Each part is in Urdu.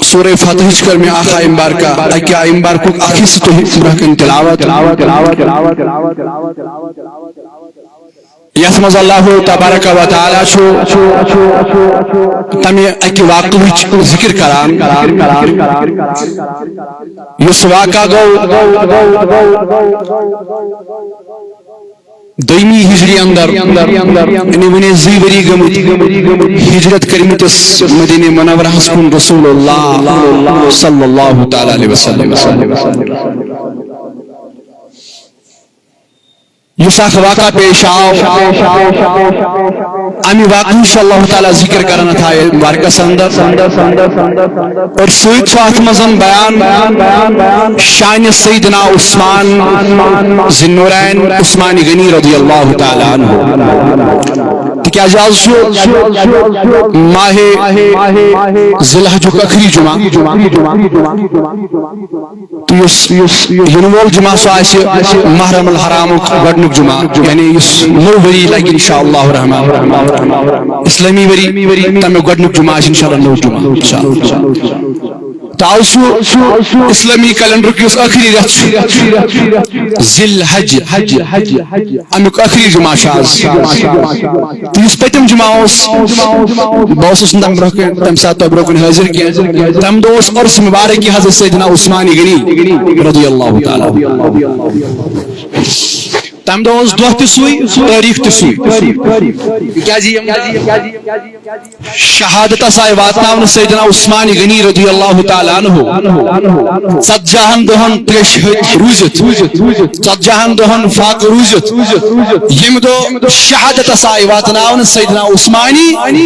سورہ فتح کر میں آخا امبارکا اکیا امبارکو آخی سے تو برکن تلاوت یسمز اللہ تبارک و تعالی چھو تمی اکی واقعی ذکر کران یس واقع گو دویمی ہجری اندر انہیں زیوری گمت ہجرت کرمتس مدینہ منورہ کن رسول اللہ صلی اللہ تعالی علیہ وسلم یس اخ واقع پیش آو امی واقع انشاءاللہ تعالی ذکر کرنا تھا مبارکہ اندر اور سویت سوات مزن بیان شان سیدنا عثمان ذنورین عثمان غنی رضی اللہ تعالی عنہ کیا جاز شو ماہ ذی الحجہ اخری جمعہ تو ینوول جمعہ سو آسی محرم الحرام گڈنک جمعہ یعنی اس نو وری لگی انشاءاللہ الرحمن اسلامی وری تمہیں گڈنک جمعہ انشاءاللہ نو جمعہ تعالسو اسلامی کیلنڈر کی اس آخری رت ذی الحجہ امیک آخری جمعہ شاز تو اس پتم جمعہ بہت تم تم ساتھ برکن حاضر کیا تم دوس عرص مبارک کی حضرت سیدنا عثمان غنی رضی اللہ تعالی تم دوس دہ تسوئی تاریخ تسوئی شہادت سائے واتناون سیدنا عثمان غنی رضی اللہ تعالی عنہ ژتجہن دہن تریش روزت ژتجہن دہن فاق روزت یم دو شہادت سائے واتناون سیدنا عثمان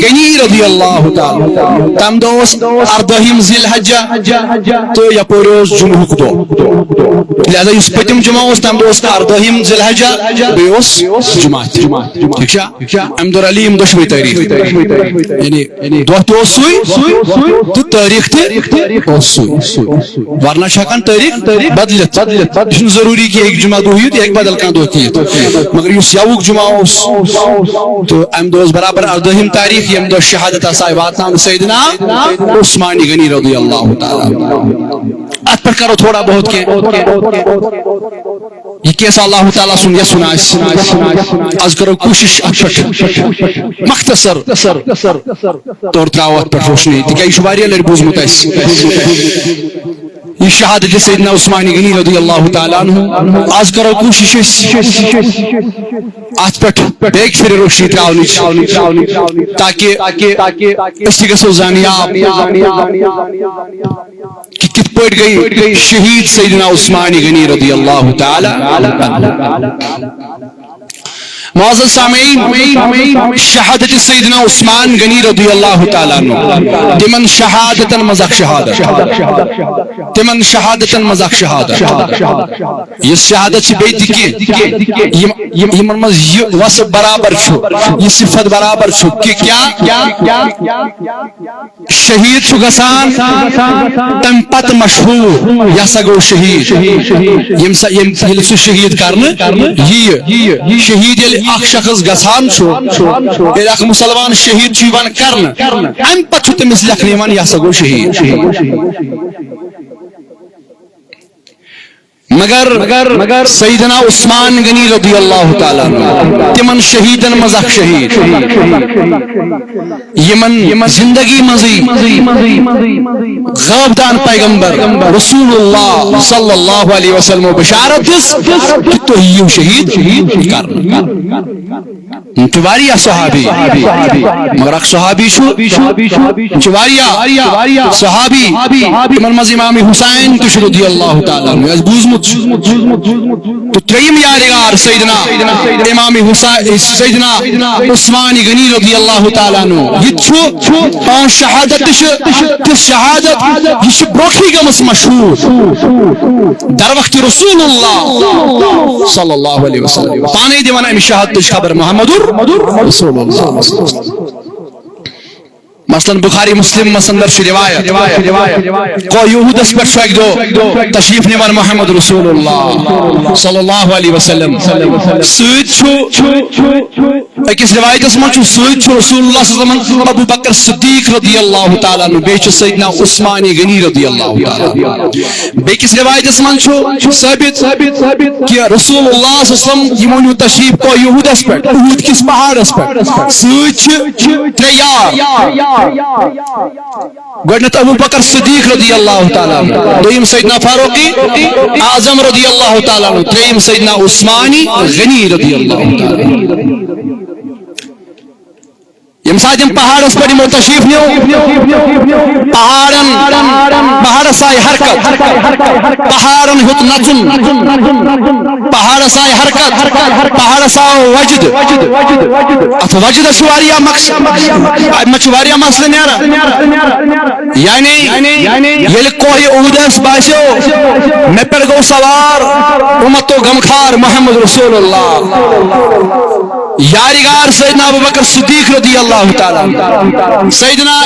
غنی رضی اللہ تعالی تم دوس اردہم ذی الحجہ تو یپور جمعہ دو لہذا اس پتم جمعہ تم دوس اردہم ذی الحجہ بیوس جمعہ ٹھیک ام دور علی ام دشوی تاریخ یعنی دو تو سوئی تو تاریخ تھی ورنہ شکن تاریخ بدلت ضروری کہ ایک جمعہ دو ہی ایک بدل کان دو کی مگر یہ یوک جمعہ تو ام دوس برابر اردہم تاریخ یم دو شہادت سائے واتنام سیدنا عثمان غنی رضی اللہ تعالی ات پر کرو تھوڑا بہت کے یہ کیسا اللہ تعالیٰ سن یا سنا از کرو کوشش مختصر طور تراوت پر روشنی تکہ یہ شباریہ لڑ بوز متیس یہ شہادت سیدنا عثمان غنی رضی اللہ تعالیٰ عنہ از کرو کوشش آج پٹ بیک پھر روشنی تراؤنی تاکہ اسی گسو زانیاب کہ کت پڑ گئی شہید سیدنا عثمان غنی رضی اللہ تعالی معزز سامعین شہادت سیدنا عثمان غنی رضی اللہ تعالی عنہ تمن شہادتن مزاق شہادت تمن شہادتن مزاق شہادت یہ شہادت سے بیتی کی یہ مرمز وصف برابر چھو یہ صفت برابر چھو کہ کیا شہید چھو گسان تم پت مشہور یا سگو شہید یہ سو شہید کرنے یہ شہید اخ شخص گسان چھو اخ مسلمان شہید چھوان کرنا ام پت چھو تمس لکھنے ون یا سگو شہید مگر سیدنا عثمان غنی رضی اللہ تعالیٰ تمن شہیدن مزاق شہید یمن زندگی مزی غابدان پیغمبر رسول اللہ صلی اللہ علیہ وسلم بشارت کہ تو ہیو شہید کرنا چواریا صحابی مگر اک صحابی چواریا صحابی من مز امام حسین تش رضی اللہ تعالیٰ بوزمت تو تریم یارگار سیدنا امام حسین سیدنا عثمان غنی رضی اللہ تعالیٰ عنہ یہ چھو پان شہادت تس شہادت یہ بروکھی گمس مشہور در وقت رسول اللہ صلی اللہ علیہ وسلم پانے دیوانا امی شہادت خبر محمد رسول اللہ مثلا بخاری مسلم مسندر چھ روایت کو یہودس پر شک دو تشریف نیوان محمد رسول اللہ صلی اللہ علیہ وسلم سید چھو اکس روایتس من سید چھو رسول اللہ صلی اللہ علیہ وسلم ابو بکر صدیق رضی اللہ تعالیٰ عنہ بیچ سیدنا عثمان غنی رضی اللہ تعالیٰ بیکس روایتس من چھو ثابت کہ رسول اللہ صلی اللہ علیہ وسلم یمون تشریف کو یہودس پر احد کس پہاڑس پر سید چھ تریار گوڑنت ابو بکر صدیق رضی اللہ تعالیٰ عنہ دویم سیدنا فاروقی اعظم رضی اللہ تعالیٰ عنہ تریم سیدنا عثمانی غنی رضی اللہ تعالیٰ عنہ یم ساتھ پہاڑس پر یمو تشریف نیو پہاڑس آئی حرکت پہاڑن ہت نچن پہاڑس آئی حرکت پہاڑس آو وجد ات وجدس واریاہ مقصد مچ واریاہ مسئلہ نیرا یعنی یل کوہ احدس باسیو مے پر گو سوار امتو غمخار محمد رسول اللہ یاریگار سیدنا ابو بکر صدیق رضی اللہ تعالیٰ سیدنا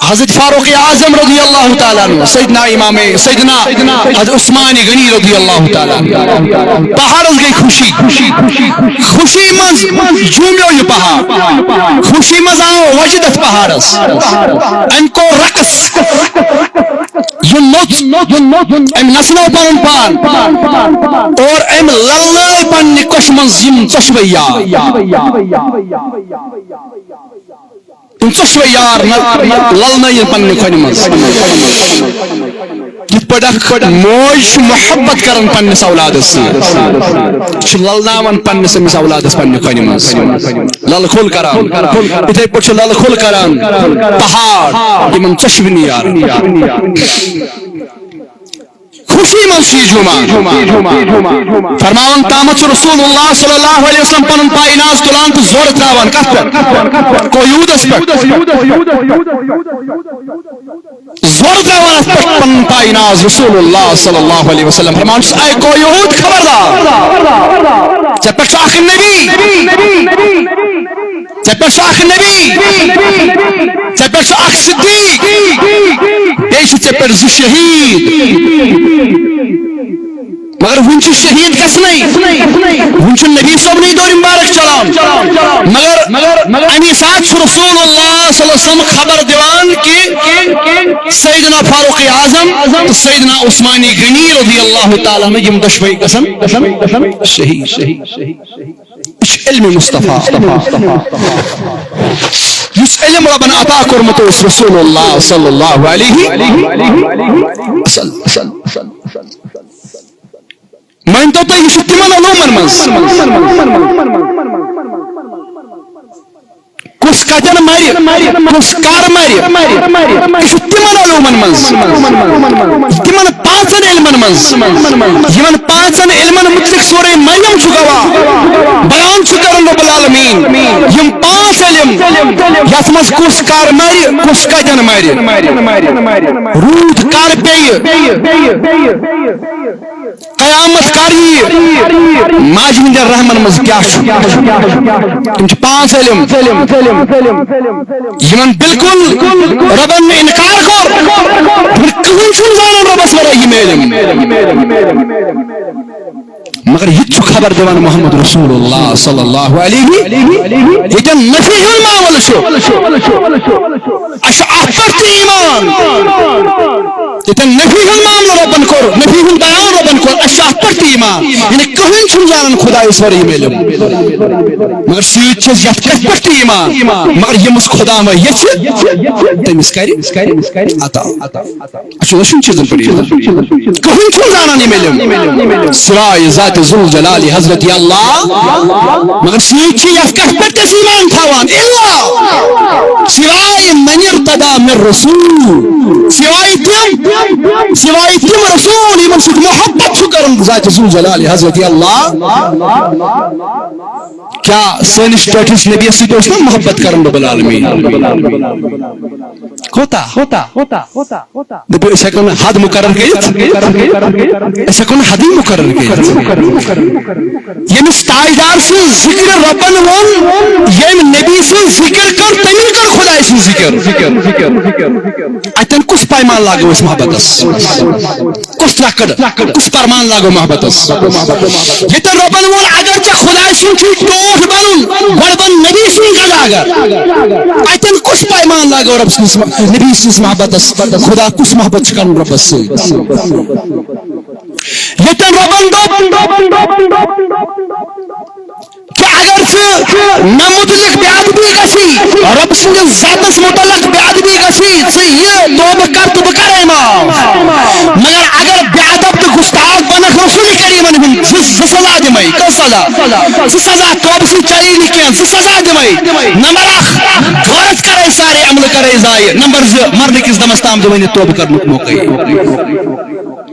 حضرت فاروق اعظم رضی اللہ تعالیٰ عنہ سیدنا امام سیدنا حضرت عثمان غنی رضی اللہ تعالیٰ عنہ پہاڑس گئی خوشی مز جھومیو یہ پہاڑ خوشی مز آو وجدت پہاڑس ان کو رقص یم نسنو پن پان اور ام للنائی پن کش من یم چشویار تم چشویار للنائی پن کھن من کت پڑھ موج محبت کرن پنس اولادس للناون پنس امس اولادس پن کھن من لل کھل کران اتھے پہ لل کھل کران پہاڑ یمن چشونیار خوشی منشی فرماون تامت رسول اللہ صلی اللہ علیہ وسلم پنن پائی ناز تلان تو زور تراوان کت پر کو یودس پر زور تراوان پر پنن پائی ناز رسول اللہ صلی اللہ علیہ وسلم فرماون اے کو یہود خبردار چپر شاخ نبی چپر شاخ نبی چپر شاخ صدیق ایش چپر ز شہید مگر ون شہید کس نہیں ون نبی صاحب نہیں دور مبارک چلان مگر امی ساتھ رسول اللہ صلی اللہ علیہ وسلم خبر دیوان کہ سیدنا فاروق اعظم سیدنا عثمانی غنی رضی اللہ تعالیٰ عنہ یم دشوئی قسم شہید علم مصطفیٰ اس علم ربنا عطا کرمت رسول اللہ صلی اللہ علیہ وسلم من تو یہ تمن علومن کس کتن مر کس کار مر یہ تمن علومن تمن پانچن علمن یمن پانچن علمن متعلق سورہ مریم گواہ بیان کرن رب العالمین یم پانچ علم یس مز کس کار مر کس کتن مر رود کار پی قیامت کاری ماج ہند رحمن مز کیا تم پانچ علم یمن بالکل ربن نے انکار کر کہن چھن زانن ربس ورا یم علم مگر یہ خبر دیوان محمد رسول اللہ صلی اللہ علیہ یہ نفی المعول اش احفرت ایمان یہ نفی المعول ربن کر نفی البیان ربن کر اش احفرت ایمان یعنی کہن چھن زانن خدا اس ور یم علم مگر سیت چھ یت کپٹ ایمان مگر یمس خدا ما یہ تمس کری عطا اچھا وشن چیزن پر کہن چھن زانن یم علم سوائے ذات ذل جلال حضرت اللہ مگر سیت چھ یت کپٹ ایمان تھاوان الا سوائے من ارتدى من رسول سوائے تم رسول یمن سک محبت چھ کرن ذات ذل جلال حضرت اللہ کیا سنش ٹوٹس نبی سے محبت کرن رب العالمین ہوتا دپو اس ہیکو حد مقرر کرت اس ہیکو حدی مقرر کرت یمس تاجدار سے ذکر ربن وون یم نبی سے ذکر کر تمن کر خدا سے ذکر اتن کس پیمان لاگو اس محبتس کس لکڑ کس فرمان لاگو محبتس یہ ربن وون اگر چ خدا سے ٹوٹ بنن بن نبی سے قضا اگر اتن کس پیمان لاگو رب سے نبی سے محبتس خدا کس محبت کر رب سے یتن ربن کہ اگر نہ متعلق بیادبی گسی رب سندس ذاتس متعلق بیادبی گسی یہ توبہ کر تو بکر امام مگر اگر بیادب تو گستاخ بنک رسول کریم سزا دمائی کس سزا توبہ سے چلی نکین سزا دمائی نمبر اخ غلط کرے سارے عمل کرے ضائع نمبر مرنے کس دمستام دمائی توبہ کرنے موقع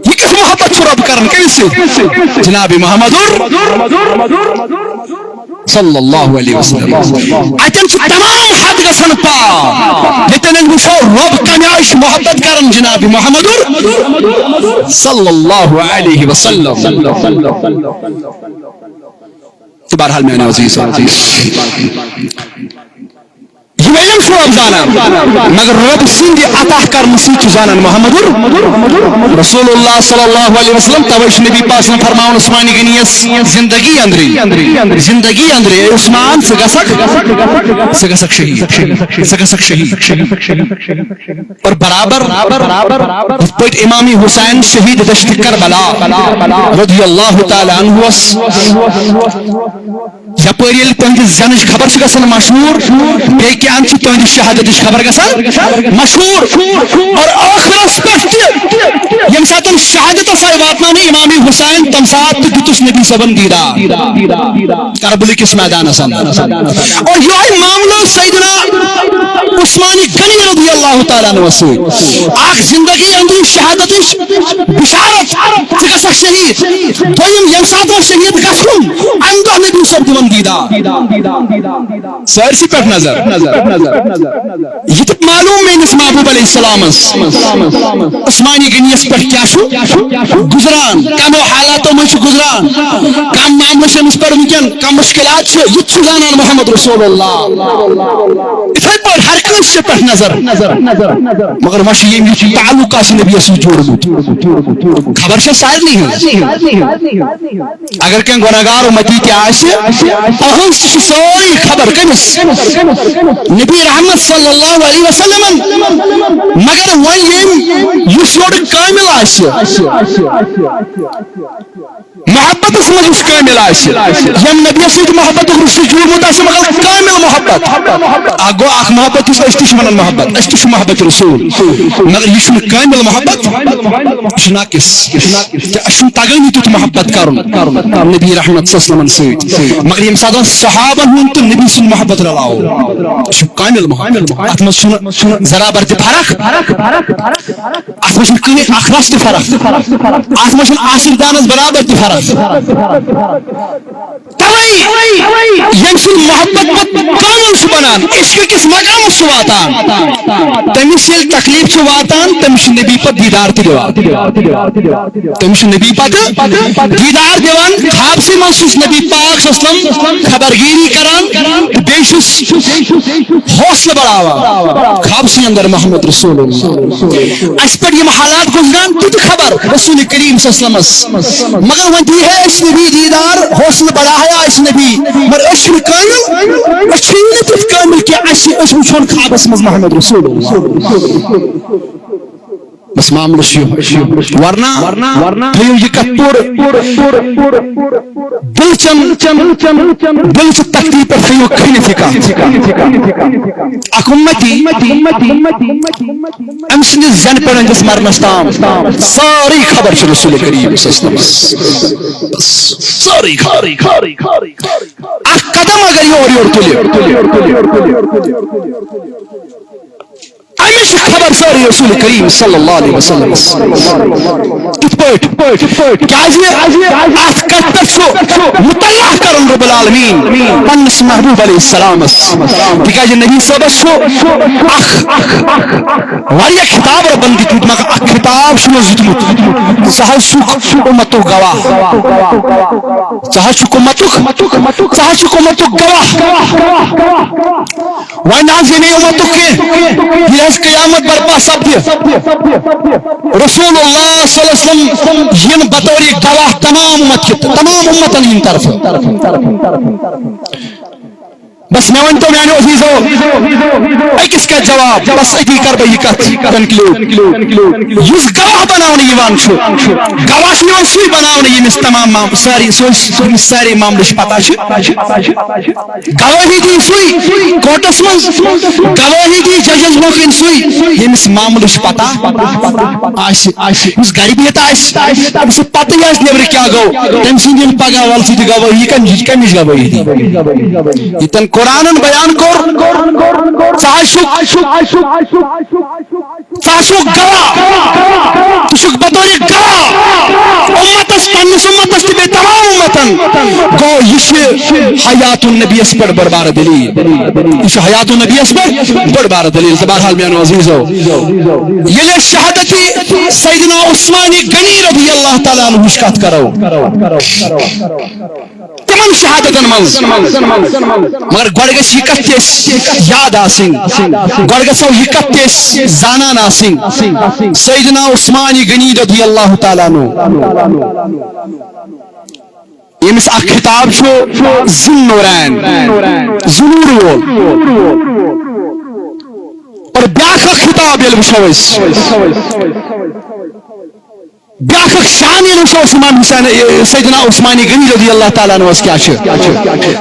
یہ کس محبت سے رب کرن کیسے جناب محمد صلی اللہ علیہ وسلم اتن تمام حد گسن پا یتن وشو رب کمیاش محبت کرن جناب محمد صلی اللہ علیہ وسلم بہرحال میں نے عزیز یہ علم شو اب زانا مگر رب سند عطا کرن سی زانن محمد رسول اللہ صلی اللہ علیہ وسلم توش نبی پاک نے فرماون عثمانی گنیس زندگی اندری اے عثمان سگسک شہید اور برابر پٹ امام حسین شہید دشت کربلا رضی اللہ تعالی عنہ یپر یل تہذ زنچ خبر گژھان مشہور بیٚیہِ کیٛاہ تہذ شہادتٕچ خبر گژھان مشہور اور ٲخرس پٮ۪ٹھ ییٚمہِ ساتہٕ شہادتس آیہِ واتناونہٕ امام حسین تمہِ ساتہٕ تہِ دِتُس نبی صٲبن دیٖدار کربلہٕ کِس میدانس اندر اور یہے معاملہٕ سیدنا عثمان غنی رضی اللہ تعالیٰ عنہ سۭتۍ اکھ زندگی اندر شہادتٕچ بشارت ژٕ گژھکھ شہید دوٚیِم ییٚمہِ ساتہٕ شہید گژھُن امہِ دۄہ نبی صٲب دِوان دیٖدار سٲرسٕے پٮ۪ٹھ نظر یہ تو معلوم میٲنِس محبوب علیہ السلام عثمانی غنیس پٮ۪ٹھ کیٛاہ چھُ گُزران کمو حالاتو منٛز چھُ گُزران کم معاملہٕ چھِ أمِس پٮ۪ٹھ وٕنکٮ۪ن کم مُشکلات چھِ یہِ تہِ چھُ زانان محمد رسول اللہ یِتھٕے پٲٹھۍ ہر کٲنٛسہِ چھِ پٮ۪ٹھ نظر مگر وۄنۍ چھُ ییٚمہِ یہِ تعلق آسہِ نبیَس سۭتۍ جوڑمُت خبر چھےٚ سارنٕے ہٕنٛز اگر کینٛہہ گۄنہگار اُمتی تہِ آسہِ أہٕنٛز تہِ چھِ سٲرٕے خبر کٔمِس نبی رحمت صلی اللہ علیہ وسلم مگر وۄنۍ یُس یورٕ کامل آسہِ محبتس منٛز یُس کامل آسہِ ییٚمۍ نبیَس سۭتۍ محبتُک رشتہٕ جوڑمُت آسہِ مگر کامل محبت اکھ گوٚو اکھ محبت یُس أسۍ تہِ چھِ وَنان محبت أسۍ تہِ چھِ محبت رسول مگر یہِ چھُنہٕ کامل محبت یہِ چھُ ناقص اَسہِ چھُنہٕ تگٲنی تیُتھ محبت کرُن نبی رحمت صلی اللہ علیہ وسلم سۭتۍ مگر ییٚمہِ ساتہٕ صحابن ہُنٛد تہٕ نبی سُنٛد محبت رلاوو یہِ چھُ کامل محبت اتھ منٛز چھُنہٕ ذرابر تہِ فرق اتھ منٛز چھُنہٕ کٕہٕنۍ اکھ رس تہِ فرق اتھ منٛز چھُنہٕ آصف دانس برابر تہِ فرق توے ییٚمہِ سُنٛد محبت کامل چھُ بنان عشق کِس مقامس چھُ واتان تٔمِس ییٚلہِ تکلیٖف چھُ واتان تٔمِس چھُ نبی پتہٕ دیٖدار تہِ دِوان تٔمِس چھُ نبی پتہٕ دیٖدار دِوان خابسٕے منٛز چھُس نبی پاک صلی اللہ علیہ وسلم خبرگیری کران تہٕ بیٚیہِ چھُس حوصلہٕ بڑھاوان خابسٕے اندر محمد رسول اللہ اَسہِ پٮ۪ٹھ یِم حالات گُزران تہِ تہِ خبر رسول کریم صلی اللہ علیہ وسلم مگر وۄنۍ دی ہے اَسہِ نبی دیٖدار حوصلہٕ بڑھایا اَسہِ نبی مگر أسۍ چھِنہٕ کامل أسۍ چھِ نہٕ تیُتھ کامل کینٛہہ أسۍ وٕچھون خوابس منٛز محمد رسول اللہ بس معاملہ ورنہ تھیو یہ کت پور دل چ تکلیف پر تھیو کھنی فکا اک امتی ام سند زن پرندس مرنس تام ساری خبر چھ رسول کریم صلی اللہ علیہ وسلم ساری اک قدم اگر یور تلی امی امیش خبر ساری رسول کریم صلی اللہ علیہ وسلم کت پٲٹھۍ کیازِ اتھ کتھ پٮ۪ٹھ چھُ مطلع کرن رب العالمین پننس محبوب علیہ السلام تکیازِ نبی صٲبس چھُ واریاہ خطاب ربن دِتمُت مگر اکھ خطاب چھُنس دِتمُت ژٕ حظ چھُکھ اُمتُک گواہ ژٕ حظ چھُکھ اُمتُک گواہ وۄنۍ حظ یعنی اُمتُک کینٛہہ ییٚلہِ حظ قیامت برپا سپدِ رسول اللہ صلی اللہ علیہ وسلم ین بطور گواہ تمام امت کے تمام امتن ہند طرف بس میں ونتو میانو عزیزو اکس کا جواب بس اتی کر بہ یہ کت کنکلوڈ یس گواہ بناون یوان چھُ گواہ چھُ یوان سُے بناون یمس تمام ساری سارے معاملش پتہ چھ گواہی دی سُے کورٹس منز گواہی دی ججس برونٛہہ سُے یمس معاملش پتہ آسہِ یس گرِ بہت آسہِ تمس پتہ آسہِ نیبر کیا گو تم سٕنٛدِ پگاہ ول سۭتۍ گواہی کمِچ گواہی دی یتن قرآن بیان کور گواہ تشک بطور گواہ امتس پنس امتس تبے تمام امتن گو یہ حیات النبی اس پر بڑبار دلیل یہ حیات النبی اس پر بڑبار دلیل بہرحال میانو عزیزو یہ شہادتی سیدنا عثمان غنی رضی اللہ تعالیٰ عنہ کت کرو تمام شہادتن منز مگر گوڑ گژھِ یہ کتھ تہِ یاد آسٕنۍ گوڑ گژھو یہ کتھ تہِ زانان آسٕنۍ سیدنا عثمان غنی رضی اللہ تعالیٰ عنہ یمس اکھ خطاب چھُ ذُل نورین ظہور وول اور بیاکھ اکھ خطاب ییٚلہِ وٕچھو أسۍ بیاکھ اکھ شان ییٚلہِ وٕچھو امام حسین سیدنا عثمان غنی رضی اللہ تعالیٰ عنہ کیا چھُ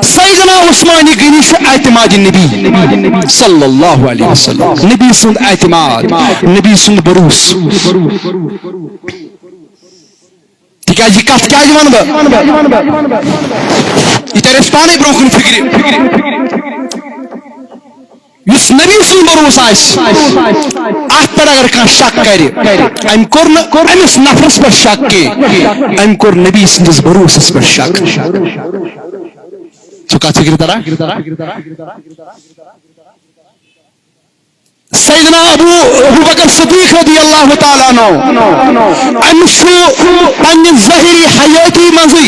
سیدنا عثمان غنی چھُ اعتماد نبی صلی اللہ علیہ وسلم نبی سُنٛد اعتماد نبی سُنٛد بروس تکیازِ یہ کتھ کیازِ ون بہٕ یہ ترِ اَسہِ پانے برونٛہہ کُن فکرِ یس نبی سُنٛد بروس آسہِ اتھ پٮ۪ٹھ اگر کانٛہہ شک کرِ أمۍ کوٚر نہٕ أمِس نفرس پٮ۪ٹھ شک کینٛہہ أمۍ کوٚر نبی سٕنٛدِس بروسس پٮ۪ٹھ شک ژٕ کتھ فکرِ تران سیدنا ابو بکر صدیق رضی اللہ تعالیٰ عنہ أمِس چھُ پننہِ ظٲہری حیٲتی منٛزٕے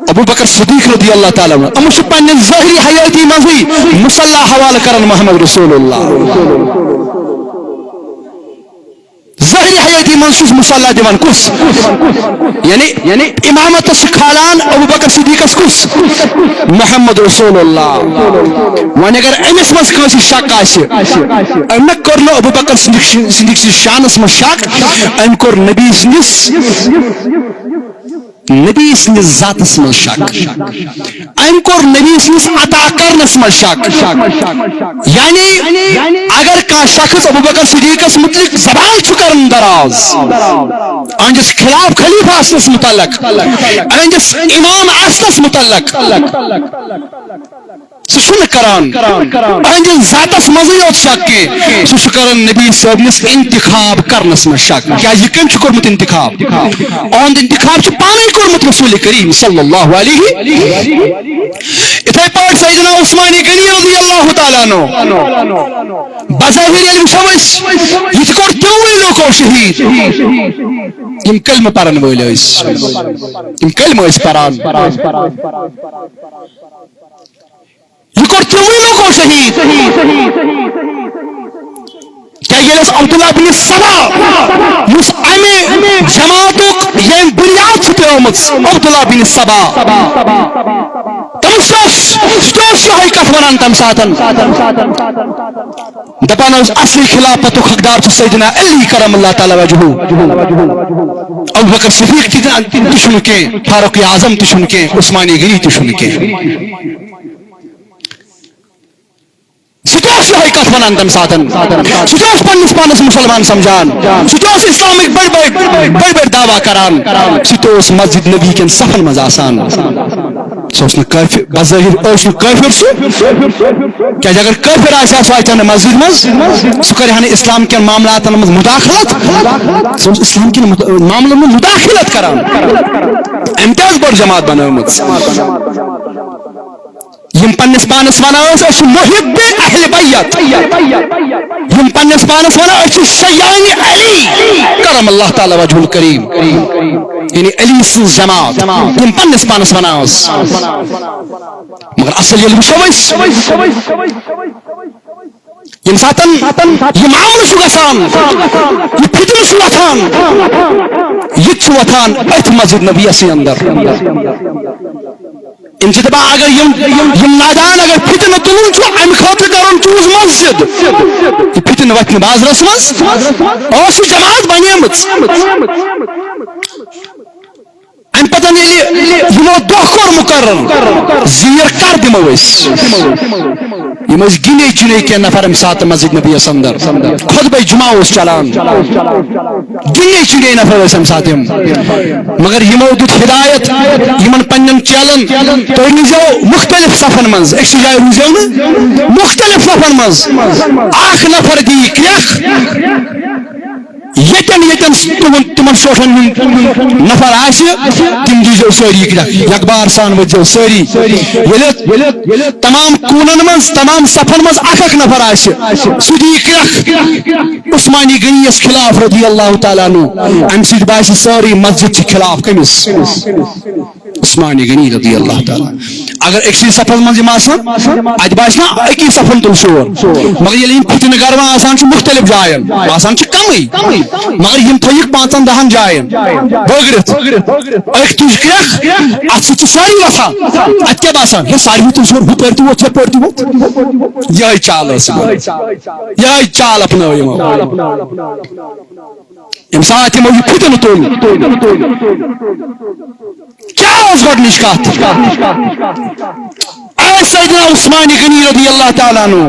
ابو بکر صدیق رضی اللہ تعالیٰ عنہ أمِس چھُ پننہِ ظٲہری حیٲتی منٛزٕے مصلح حوالہ کران محمد رسول اللہ ظاہری حیاتی من چھُس مصلح دِوان کُس یعنی امامتس چھُ کھالان ابو بکر صدیقس کُس محمد رسول اللہ وۄنۍ اگر أمِس منٛز کٲنٛسہِ شک آسہِ أمۍ کوٚر نہٕ ابو بکر صدیق شانس منٛز شک أمۍ کوٚر نبی سٕنٛدِس ذاتس منٛز شک أمۍ کوٚر نبی سٕنٛدِس عطا کرنس منٛز شک یعنی اگر کانٛہہ شخص ابو بکر صدیقس متعلق زبان چھُ کران دراز أہنٛدِس خلاف خلیفہ آسنس متعلق أہنٛدِس امام آسنس متعلق سُہ چھُنہٕ کران أہنٛدِس ذاتس منٛزٕے یوت شک کینٛہہ سُہ چھُ کران نبی صٲبنِس انتخاب کرنس منٛز شک کیازِ یہِ کٔمۍ چھُ کوٚرمُت انتخاب أہُنٛد انتخاب چھُ پانے کوٚرمُت رسول کریم صلی اللہ علیہ اِتھے پٲٹھۍ سیدنا عثمان غنی رضی اللہ تعالیٰ عنہ بظاہر ییٚلہِ وٕچھو أسۍ یہِ تہِ کوٚر تِموٕے لوٗکو شہیٖد یِم کلمہٕ پرن وٲلۍ ٲسۍ یِم کلمہٕ ٲسۍ پران یہ کوٚر تِموٕے لوٗکو شہیٖد کیٛاہ ییٚلہِ أسۍ عبداللہ بن سبا یُس امہِ جماعتُک ییٚمۍ بُنیاد چھِ ترٲومٕژ عبداللہ بن سبا تٔمِس سُہ اوس یِہوٚے کتھ ونان تمہِ ساتن دپان اوس اصلی خلافتُک حقدار چھُ سیدنا علی کرم اللہ تعالیٰ وجہہ ابو بکر صدیق تہِ چھُنہٕ کینٛہہ فاروق اعظم تہِ چھُنہٕ کینٛہہ عثمان غنی تہِ چھُنہٕ کینٛہہ سُہ یِہوٚے کتھ ونان تمہِ ساتن سُہ اوس پننِس پانس مسلمان سمجھان سُہ اوس اسلامٕکۍ بٔڑۍ بٔڑۍ دعوا کران سُہ تہِ اوس مسجد نبی کٮ۪ن صفن منٛز آسان سوسن کافر بظاہر اوسن کافر کیا اگر کافر آسا سو آتا مسجد مز سو کر اسلام کے معاملات مز مداخلت سو اسلام کے معاملات میں مداخلت کران امتیاز بڑھ جماعت بنامت یم پنس پانس ونان محب اہل بیت یم پنس پانس ونان شیان علی کرم اللہ تعالی وجہ الکریم یعنی علی سن جماعت یم پنس پانس ونان مگر اصل یل وچھو یم ساتن یہ معاملہ گژھان یہ فتنہ وتھان یہ وتھان اتھ مسجد نبی سے اندر انتباہ اگر یم نادان اگر فتنہ تلن ام خاطر کرن چوز مسجد یہ فتنہ وتھ بازرس مز اس جماعت بنیمت ام پتن یمو دہ کور مقرر زیر کر دمو یم گنے چنے کی نفر ام سات مسجد نبی اندر خطبہ جمعہ اس چلان گنے چنے نفر ام سات مگر یمو دت ہدایت یمن پنن چلن تو نیزو مختلف صفن منز ایک جائے روزو نا مختلف صفن منز اخ نفر دی کریخ یتن تمن شوشن نفر تم دیزو سوری یکبار سان وجو سوری تمام کونن مز تمام صفن مز اخ نفر سدی عثمانی غنیس خلاف رضی اللہ تعالیٰ عنہ ام سید باس سوری مسجد خلاف کمس عثمانی غنی رضی اللہ تعالیٰ اگر ایک صفن مز ات باس نا اکی صفن تل شور مگر یل فتنہ گرما آسان مختلف جائن آسان کمی مگر یم تھوک پانچن دہن جائن بغرت ایک تج کریکھ ات سی ساری وسان ات کیا باسان ہے ساری تل شور ہو پڑتی وت پڑتی وت یہ چال یہ چال اپنا یم سات یمو یہ فتنہ تل کیا گۄڈنِچ کتھ اے سیدنا عثمانی غنی رضی اللہ تعالیٰ عنہ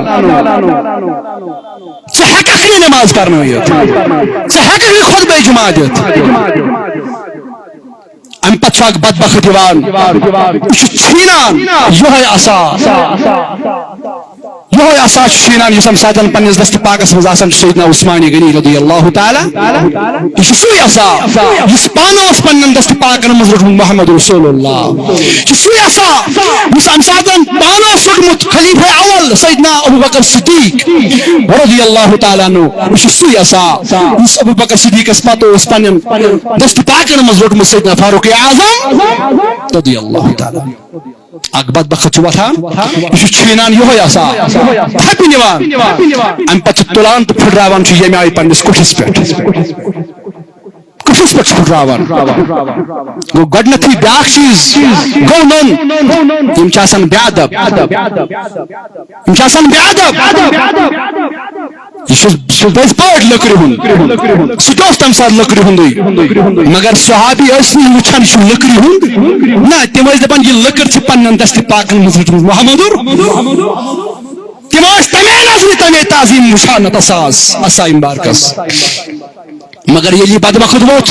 ژٕ ہیٚککھ نہٕ نماز کرنٲیِتھ ژٕ ہیٚککھ نہٕ خطبہ جمعہ دِتھ ام پتہ اکھ بدبخت یوان یہ چھینان یہے عصا چھینان یس ام ساتن پنس دست پاکس مز آسان سیدنا عثمانی غنی رضی اللہ تعالی یہ سوی عصا یس پانوس پنن دست پاکن مز رٹمت محمد رسول اللہ یہ سوی عصا یس ام ساتن پانوس رٹمت خلیفہ اول سیدنا ابو بکر صدیق رضی اللہ تعالی عنہ یہ سوی عصا یس ابو بکر صدیق اس پتہ اس پنن دست پاکن مز رٹمت سیدنا فاروق اعظم رضی اللہ تعالی اک بدبخت وتھان یہ چھینان یہ عصا تھپہ نوان ام پتہ تلان تو پھٹراوان یمہ آئی پنس کٹھس پہ پھٹراوان گو گۄڈنیتھٕے بیاکھ چیز گو نون یم چھ آسان بے ادب یم چھ آسان بے ادب یہ پز پاٹ لکر ہند سہ تم سات لکر ہند مگر صحابی وچان لکر ہند نا تم دپان یہ لکر پنن دست پاکن مز رٹمت محمد تم تمے نظر تمے تعظیم وچان عصا مبارکس مگر یلی بدبخت ووت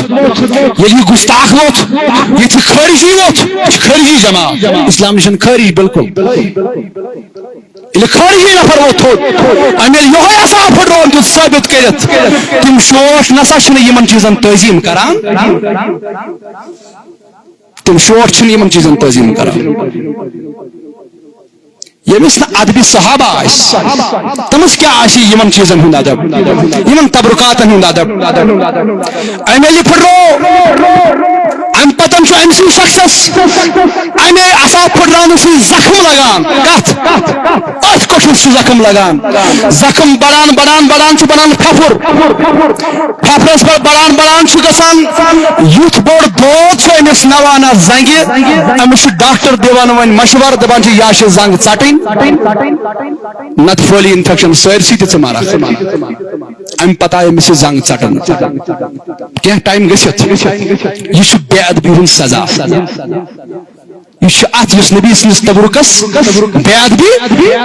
یلی گستاخ ووت یہ خارجی ووت خارجی جماعت اسلام نشن خارج بالکل خارجی نفر ووت امل یہ عصا پھٹرون تو ثابت کرت تم شوش نسا چھ یمن چیزن تعظیم کران تم شوش چھ یمن چیزن تعظیم کران یمس ادبی صحابہ تمس کیا یمن چیزن ہند ادب یمن تبرکاتن ہند ادب امل پھٹرو ام پتن ام سی شخصس امے عصا پھٹران سی زخم لگان کت ات کٹھس زخم لگان زخم بڑان بڑان بڑان بنان پھپھر پھپھرس پر بڑان بڑان گژھان یُتھ بوڑ دود امس نوان زنگہ امس ڈاکٹر دِوان ون مشور دپان یا زنگ ژٹن نت پھہلی انفیکشن سٲرسٕے تہِ ژٕ مارکھ ام پتہ آئی امس زنگ ژٹن کینٛہہ ٹائم گژھِتھ یہ بے ادبی ہند سزا یہ ات نبی سندس تبرکس بے ادبی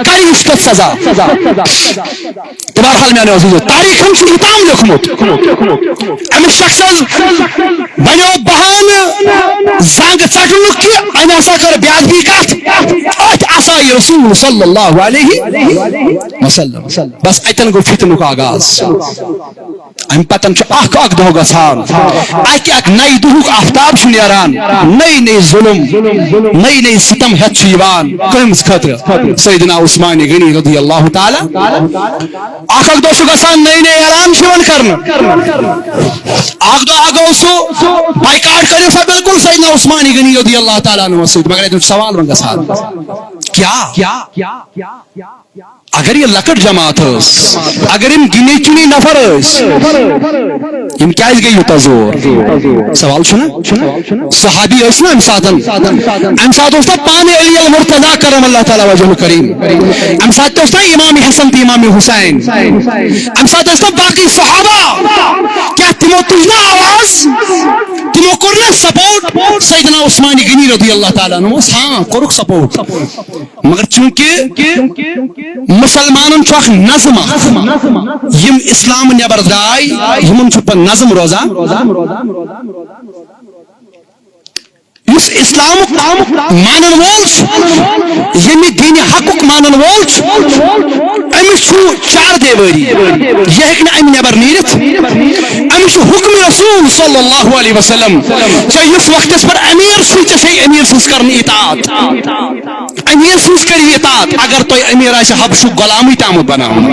کر کت سزا بہرحال میں تاریخن یوتام لیکھمت امس شخص بنو بہانہ زنگ ژٹنُک کہِ أمۍ ہسا کٔر بیادبی کتھ أتھۍ آسایہِ رسول صلی اللہ علیہ وسلم بس اتن گوٚو فتنُک آغاز امہِ پتن چھُ اکھ دۄہ گژھان اکہِ نَیہِ دۄہُک آفتاب چھُ نیران نٔے ظلم نٔے ستم ہیٚتھ چھُ یِوان کٔمِس خٲطرٕ سیدنا عثمان غنی رضی اللہ تعالی اکھ دۄہ چھُ گژھان نٔے اعلان چھُ یِوان کرنہٕ اکھ دۄہ گوٚو سُہ بایکاٹ کٔرِو سا بالکل سیدنا عثمان غنی رضی اللہ تعالیٰ عنہ سۭتۍ مگر اتٮ۪ن چھُ سوال وۄنۍ گژھان کیا اگر یہ لکٹ جماعت اگر یم گنے چنے نفر یم کیا گئی یوتہ زور سوال چھنا صحابی نا ام سات پانے علی المرتضی کرم اللہ تعالی وجہ کریم ام سات امام حسن تی امام حسین ام سات باقی صحابہ کیا تمو تجنا آواز تمو کرنا سپورٹ سیدنا عثمان غنی رضی اللہ تعالیٰ عنہ ہاں کرک سپورٹ مگر چونکہ مسلمانن چھُ اکھ نظم یم اسلام نٮ۪بر درٛاے یمن چھُ پتہٕ نظم روزان یُس اسلامُک مانن وول چھُ ییٚمہِ دینِ حقُک مانن وول چھُ أمِس چھُ چار دیوٲری یہِ ہیٚکہِ نہٕ اَمہِ نٮ۪بر نیٖرِتھ أمِس چھُ حُکمِ رسول صلی اللہ علیہ وسلم ژےٚ یُس وقتس پٮ۪ٹھ امیر چھُے ژےٚ چھے امیر سٕنٛز کرنہِ اطاعت امیر سٕنٛز کٔرِو اطاعت اگر تۄہہِ امیر آسہِ حبشُک غلامٕے تامُت بناوُن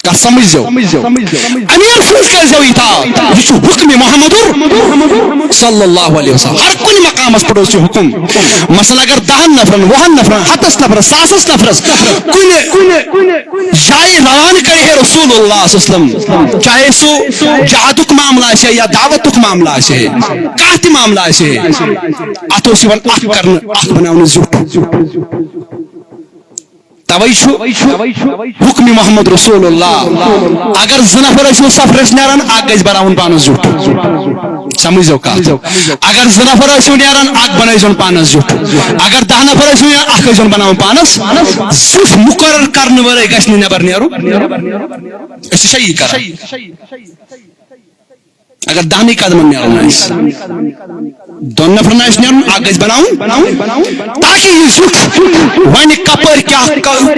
کتھ سمجھو امیر سٕنٛز کٔرۍزیو اطاعت یہِ چھُ حُکمِ محمدُر صلی اللہ علیہ وسلم ہر کُنہِ مقامس پٮ۪ٹھ اوس یہِ حُکم مثلاً اگر 10 نفرن 20 نفرن 100 نفرس 1000 نفرس کُنہِ جایہِ روانہٕ کرِ ہے رسول اللہ صلی اللہ علیہ وسلم چاہے سُہ جہادُک معاملہٕ آسہِ ہے یا دعوتُک معاملہٕ آسہِ ہے کانٛہہ تہِ معاملہٕ آسہِ ہے اتھ اوس یِوان اکھ کرنہٕ اکھ بناونہٕ زیُٹھ توے حکم محمد رسول اللہ اگر 2 نفر ٲسِو سفرس نیران اکھ گژھِ بناوُن پانس زیُٹھ سمجھو کتھ اگر 2 نفر ٲسِو نیران اکھ بنٲیزون پانس زیُٹھ اگر 10 نفر ٲسِو نیران اکھ ٲسۍزون بناوُن پانس زیُٹھ مقرر کرنہٕ ورٲے گژھِ نہٕ نیبر نیرُن أسۍ چھِ صحیح کران اگر 10 قدمن نیرُن آسہِ 2 نفرن آسہِ نیرُن اکھ گژھِ بناوُن تاکہ یہِ زیُٹھ وۄنۍ کپٲرۍ کیٛاہ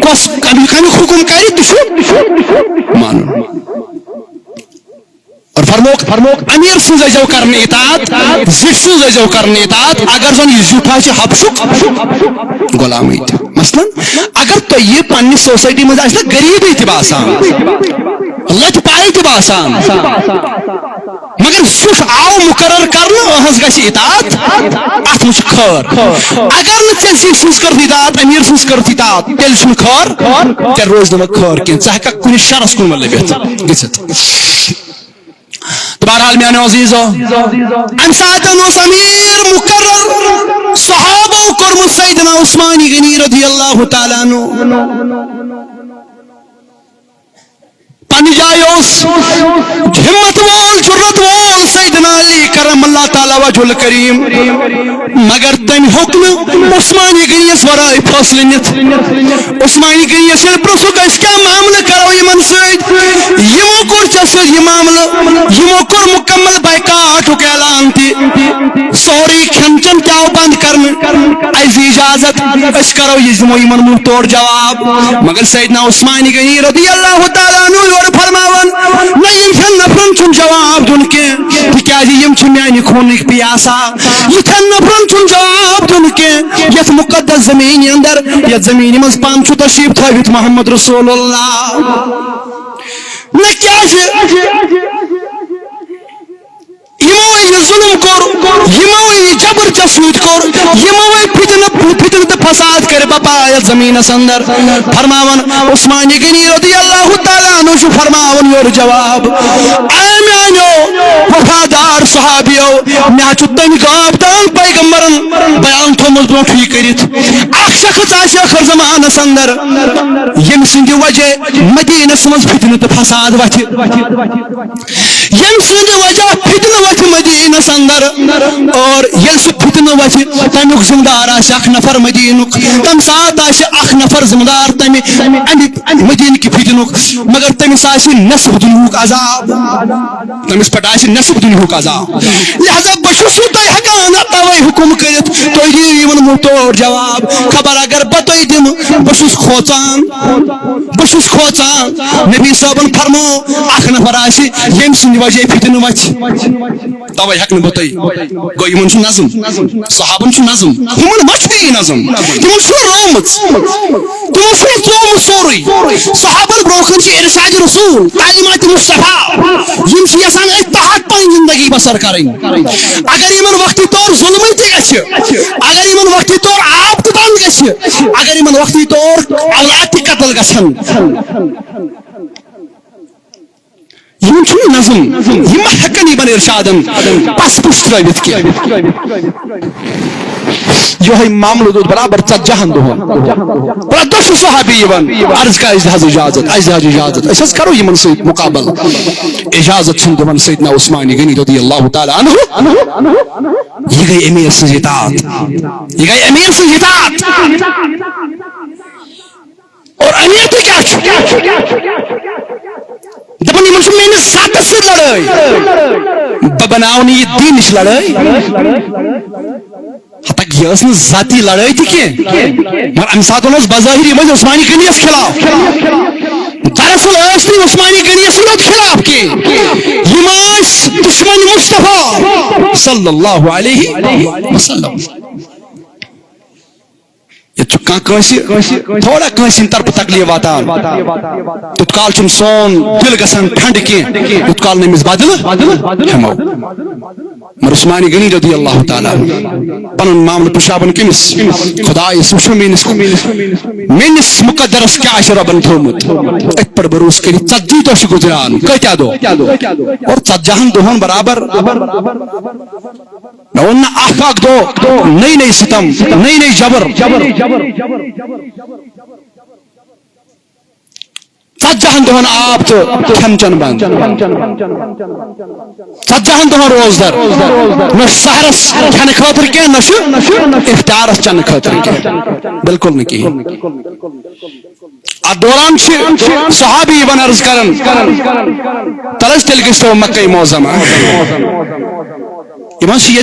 کۄس کمیُک حُکم کرِ تہِ چھُ مانُن اور فرموک امیر سٕنٛز ٲسۍزیو کرنہٕ اطاعت زِٹھۍ سٕنٛز ٲسۍزیو کرنہٕ اطاعت اگر زن یہِ زیُٹھ آسہِ حبشُک غلامٕے تہِ مثلاً اگر تۄہہِ یہِ پننہِ سوسایٹی منٛز آسہِ نا غریٖبی تہِ باسان لتہِ پاے تہِ باسان مگر زیُٹھ آو مقرر کرنہٕ أہنٛز گژھِ اطاعت اتھ منٛز چھُ خٲر اگر نہٕ ژےٚ زِٹھۍ سٕنٛز کٔرٕتھ اطاعت امیر سٕنٛز کٔرٕتھ اطاعت تیٚلہِ چھُنہٕ خٲر تیٚلہِ روزِ نہٕ وۄنۍ خٲر کینٛہہ ژٕ ہیٚککھ کُنہِ شرس کُن لٔبِتھ گٔژھِتھ تو بہرحال میانیو عزیزو امہِ ساتن اوس امیر مقرر صحابو کوٚرمُت سیدنا عثمان غنی رضی اللہ تعالیٰ عنہ پننہِ جایہِ اوس ہمت وول جرت وول سیدنا علی کرم اللہ تعالیٰ وجہ الکریم مگر تٔمۍ ہیوٚک نہٕ عثمان غنیَس ورٲے فٲصلہٕ نِتھ عثمان غنیَس ییٚلہِ پرٛژھُکھ أسۍ کیٛاہ معاملہٕ کرو یِمن سۭتۍ یِمو کوٚر ژےٚ سۭتۍ یہِ معاملہٕ یِمو کوٚر مُکمل بایکاٹُک اعلان تہِ سورُے کھٮ۪ن چٮ۪ن تہِ آو بنٛد کرنہٕ اَسہِ دی اجازت أسۍ کرو یہِ دِمو یِمن منٛہ توڑ جواب مگر سیدنا عثمان غنی رضی اللہ تعالیٰ عنہ فرماون نہ یِتھٮ۪ن نفرن چھُنہٕ جواب دیُن کینٛہہ تِکیازِ یِم چھِ میانہِ خوٗنٕکۍ پیاسا یِتھٮ۪ن نفرن چھُنہٕ جواب دیُن کینٛہہ یتھ مُقدس زمیٖنہِ اندر یتھ زمیٖنہِ منٛز پن چھُ تشریٖف تھٲوِتھ محمد رسول اللہ نہ کیازِ یِمو یہِ ظُلم کوٚر یِمو یہِ جبر ژےٚ سۭتۍ کوٚر یِمو فتنہٕ تہٕ فساد کٔرِ بپا یتھ زمیٖنس اندر فرماون عثمان غنی رضی اللہ تعالیٰ عنہ چھُ فرماون یورٕ جواب اے میانیو وفادار صحابیو مےٚ حظ چھُ تمہِ غاب تام پیغمبرن بیان تھوٚومُت برونٛٹھٕے کٔرِتھ اکھ شخص آسہِ ٲخر زمانس اندر ییٚمہِ سٕنٛدِ وجہ مدیٖنس منٛز فتنہٕ تہٕ فساد وتھِ یم سند وجہ فتنہ وتھ مدینس اندر اور یل سہ فتنہ وتھ تمیک ذمہ دار اخ نفر مدینک تم سات اخ نفر ذمہ دار تمہ مدینہ کی فتنک مگر تمس نصف دنیک عذاب تمس پہ نصف دنیک عذاب لہذا بہس تہ ہکان توے حکم کرت تھی دِیو یمن منہ توڑ جواب خبر اگر بہ تہ دم بہس کھوژان نبی صٲبن فرمو اخ نفر یم سند وجہ فتنہ وتھ توے ہیک بہ تہ گو یمن چھ نظم صحابن چھ نظم ہمن ما چھ نظم تمن چھ رومت تمن چھ ژوم سوری صحابن بروکن چھ ارشاد رسول تعلیمات مصطفی یم چھ یسان اتحاد پن زندگی بسر کریں اگر یمن وقتی طور ظلم تہ گژھِ اگر یمن وقتی طور آب تہ بند گژھِ اگر یمن وقتی طور اولاد تہ قتل گژھن یم چھ نظم یم ہیکن یمن ارشادن پس پش ترٲوِتھ کینٛہہ یہ معاملہ دود برابر 40 دہن پرٛٮ۪تھ دۄہ چھُ صحابی یِوان عرض کا اجازت اجازت أسۍ حظ کرو یمن سۭتۍ مقابل اجازت چھُنہٕ دِوان سیدنا عثمان غنی رضی اللہ تعالی عنہ یہ گئی امیر سٕنٛز اطاعت اور امیر تہِ کیٛاہ چھُ دپان یمن چھُ میٲنِس ذاتس سۭتۍ لڑٲے بہٕ بناو نہٕ یہِ دیٖنٕچ لڑٲے ہتک یہ ٲس نہٕ ذاتی لڑٲے تہِ کینٛہہ مگر امہِ ساتہٕ اوس بظٲہر یِم ٲسۍ عثمانی غنیَس خلاف دراصل ٲسۍ نہٕ عثمانی غنیَس یوت خلاف کینٛہہ یِم ٲسۍ دشمن مصطفیٰ صلی اللہ علیہ وسلم یہ تھوڑا کنسی طرف تکلیف واتان تیت کال چھ سون دل گژھان ٹھنڈ کی تیت کال نمس بدل ہمو مگر عثمان غنی رضی اللہ تعالی پن معاملہ پشابن کمس خدایس وچھو میانس مقدرس کیا ربن تھومت ات پر بروس کری 40 دہ گزران کتیا دہ اور 40 دہن برابر نہ اخ دہ نئی ستم نئی جبر 40 دہن آب تو کھین چن بند 40 دہن روزدر نہ سحرس کھین خاطر کی نہ افطارس چن خاطر کی بالکل نہ کہین ات دوران صحابی ون عرض کرن تلس تیل گژھو مکہ معظمہ یمن یہ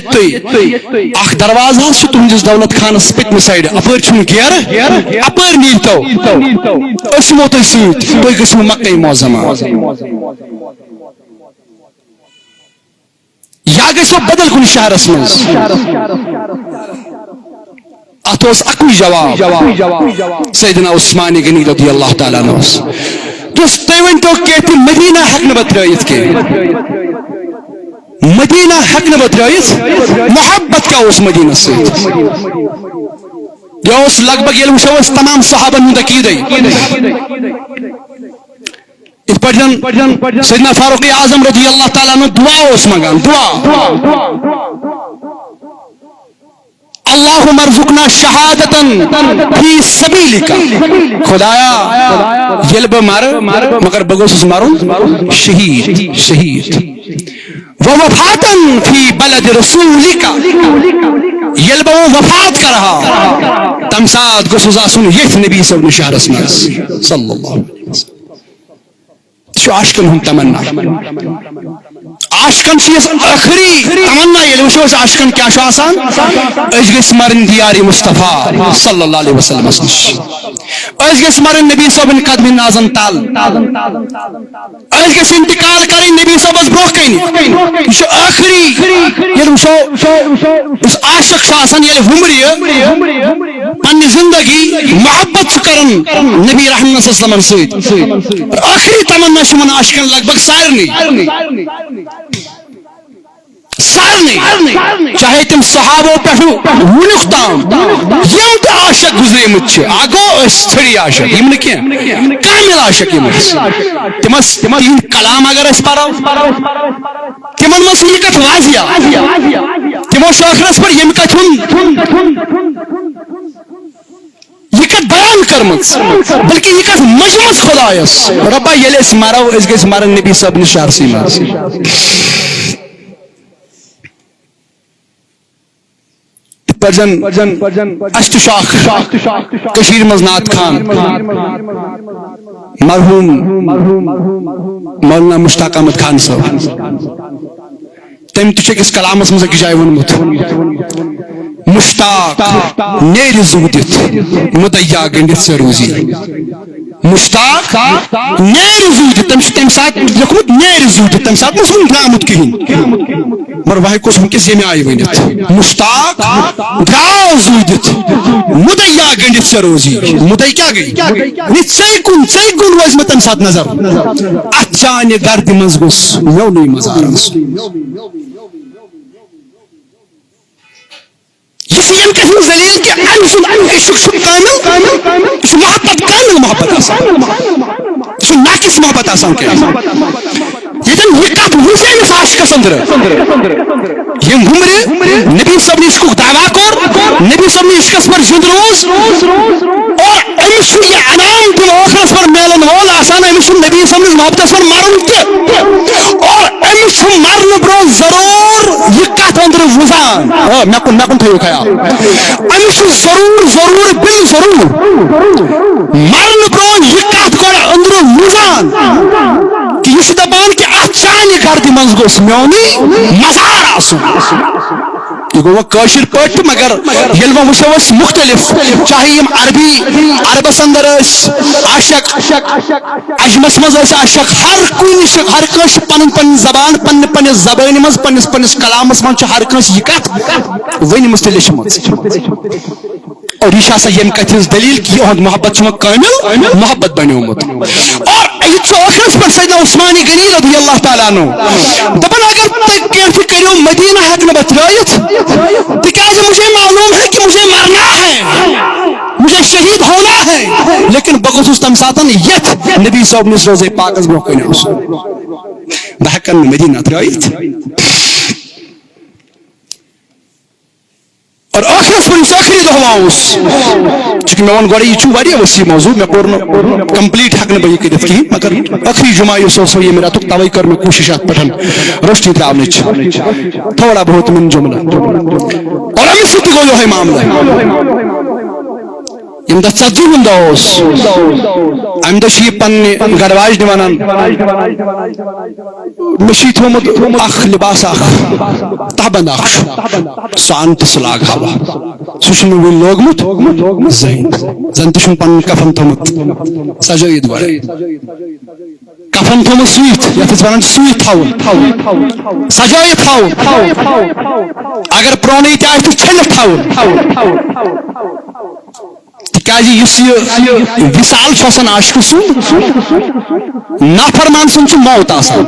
اخ دروازہ تہندس دولت خانس پتم سائڈ اپر گیر اپر نیرتو اسمو تہ ست تھی گژھو مکہ معظمہ یا گژھو بدل کن شہرس مز ات اکوئی جواب سیدنا عثمان غنی رضی اللہ تعالیٰ عنہ تھی ونتو کہ مدینہ ہیکہ بہ ترٲیِتھ کینٛہہ مدینہ ہیکہ بہ ترٲیِتھ محبت کیا اس مدینہ سۭتۍ یہ لگ بھگ ییٚلہِ وٕچھو أسۍ تمام صحابن ہُنٛد عقیٖدے یِتھ پٲٹھۍ سیدنا فاروق اعظم رضی اللہ تعالیٰ عنہ دعا اوس منگان دعا اللہم ارزقنا شہادتن فی سبیلک خدایا ییٚلہِ بہٕ مرٕ مگر بہٕ گوٚژھُس مرُن شہید ووفاتن فی بلد رسولک ییٚلہِ بہٕ وفات کرہا تمہِ ساتہٕ گوٚژھُس آسُن ییٚتھۍ نبی صٲبنہِ شہرس منٛز صلی اللہ علیہ وسلم یہ عاشقن ہند تمنا عاشقن آخری تمنا یل وچھو عاشقن کیا آسان اس گژھِ مرن دیار مصطفیٰ صلی اللہ علیہ وسلم نش اس گژھِ مرن نبی صٲبن قدمِ نازن تل اس گژھِ انتقال کرن نبی صٲبس برونٛہہ کن یہ آخری یل وچھو اس عاشق آسان یل ہمرِ پنہ زندگی محبت کرن نبی رحمت صلی اللہ علیہ وسلم سۭتۍ آخری تمنا من عاشقن لگ بھگ سارنٕے چاہے تم صحابو پہ ونیُک تام یم تہ عاشق گزریمت اگو ژھڑی عاشق یم نہ کینٛہہ کامل عاشق یم تہند کلام اگر اس پرو تمن مز یہ کتھ واضح تمو ٲخرس پہ یم کتھ یہ کتھ بیان کرمت بلکہ یہ کت مجمت خدایس ربا یل اس مرو اس گژھِ مرن نبی صاحب نش شہرسی مز اس شاخ کشیر مز نعت خان مرحوم مولانا مشتاق احمد خان صاحب تم تکس کلامس مز اکس جائے ونمت مشتاق نیرِ زو دِتھ مدعیا گنڈِتھ ژٕ روزی مشتاق نیرِ زو دِتھ تم سات لیوکھمُت نیرِ زو دِتھ تم سات نس درامُت کہین مگر وہی کُس ونکس ییٚمہِ آیہِ ؤنِتھ مشتاق درٛاو زو دِتھ مدعیا گنڈِتھ ژٕ روزی مدعی کیٛاہ گٔے ژے کُن روزِ مےٚ تمہِ ساتہٕ نظر اتھ چانہِ گردِ منٛز گوٚژھ میونُے مزار آسُن یہ یم کہن ذلیل کہ ام سن عشق کامل یہ محبت کامل محبت آسان یہ ناقص محبت آسان کہ یہ کت وزن عاشقس اندر یم ہمرے نبی صاحب نے عشق دعویٰ کور نبی صاحب نے عشقس پر زند روز اور امس یہ انعام دن آخرس پر میلن وول آسان امس نبی صاحب نے محبت پر مرن تہ اور امس مرن برو ضرور یہ کت اندر وزان مے کن تھو خیال امس ضرور بل ضرور مرن برو یہ کت گوڑ اندر وزان کہ یہ دپان کہ ات چانہ گردِ منٛز گوٚژھ میونُے مزار آسُن یہ گو کاشر پٹ مگر یل وہ وچھو اس مختلف چاہے یم عربس اندر عاشق عجمس مز عاشق ہر کس پن زبان پنہ زبان مز پنس کلامس من ہر کس یہ کت ونمس تہ لیچمت اور یہ یم کت ہز دلیل کہ یہ محبت کامل محبت بنیومت اور یہ آخرس پر سیدنا عثمان غنی رضی اللہ تعالیٰ عنہ دپان اگر تھی کینٛہہ کرو مدینہ ہیک نہ بہ ترٲیِتھ تکیاز مجھے معلوم ہے کہ مجھے مرنا ہے مجھے شہید ہونا ہے لیکن بہ گوٚژھُس تمہِ ساتن یتھ نبی صاحب نس روزے پاکس برونٛہہ کن آسُن بہ ہیکن نہٕ مدینہ ترٲیِتھ اور آخرس پر آخری دہوا چونکہ میں ون گوڑے یہ واریاہ وسیع موضوع میں کور کمپلیٹ ہیک بہ یہ کرتھ کہین مگر آخری جمعہ یہ میرا تو توے کر میں کوشش ات پہ روشنی تراونچ تھوڑا بہت من جملہ اور امس سۭتۍ گوٚو یہوے معاملہ یم دہ ژتجی ہند دہ امہ دہ یہ پنہ گڑواج ونان مے تھومت اخ لباس اخ تہبند اخ سہ ان تہ سہ لاگ ہوا سہ ون لوگمت زن تہ پن کفن تھومت سجٲیِتھ گۄڈٕ کفن تھومت سُوِتھ یتھ ونان سُوِتھ تھاوُن سجٲیِتھ تھاوُن اگر پرٛونُے تہِ آسہِ تہٕ چھٔلِتھ تھاوُن تکیازِ یہ وصال آسان عاشق سُنٛد نافرمان سُنٛد موت آسان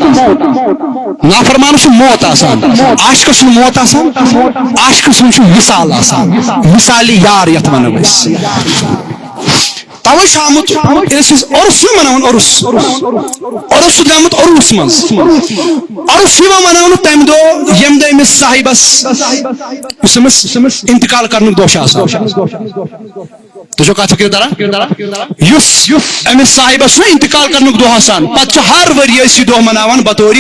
نافرمان موت آسان عاشق سُنٛد موت آسان عاشق سُنٛد وصال آسان وصالی یار یتھ ونو أسۍ توے آمت عرس مناون عرس عرس درامت عروس مز عرس مناون تمہ دہ یم دہ امس صاحبس امس انتقال کرنک دہ تو کت فکر تران امس صاحبس انتقال کرنک دہ آسان پتہ ہر ؤری یہ دہ مناوان بطور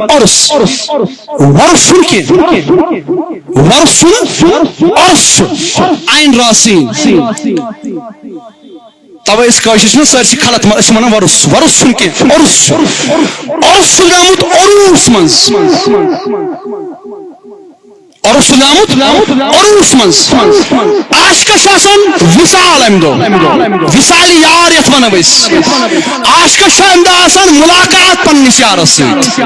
عرس ورس چھُنہٕ کینٛہہ ورس چھُنہٕ عرس چھُ عین راسین توے کاشر سرسی خلط ونان ورس ورس چھُنہٕ کینٛہہ عرس عرس درامت عروس مز عرس درامت عروس مز عاشقس آسان وصال امہ دہ وصال یار یتھ ونو أسۍ عاشقس امہ دہ آسان ملاقات پننس یارس سۭتۍ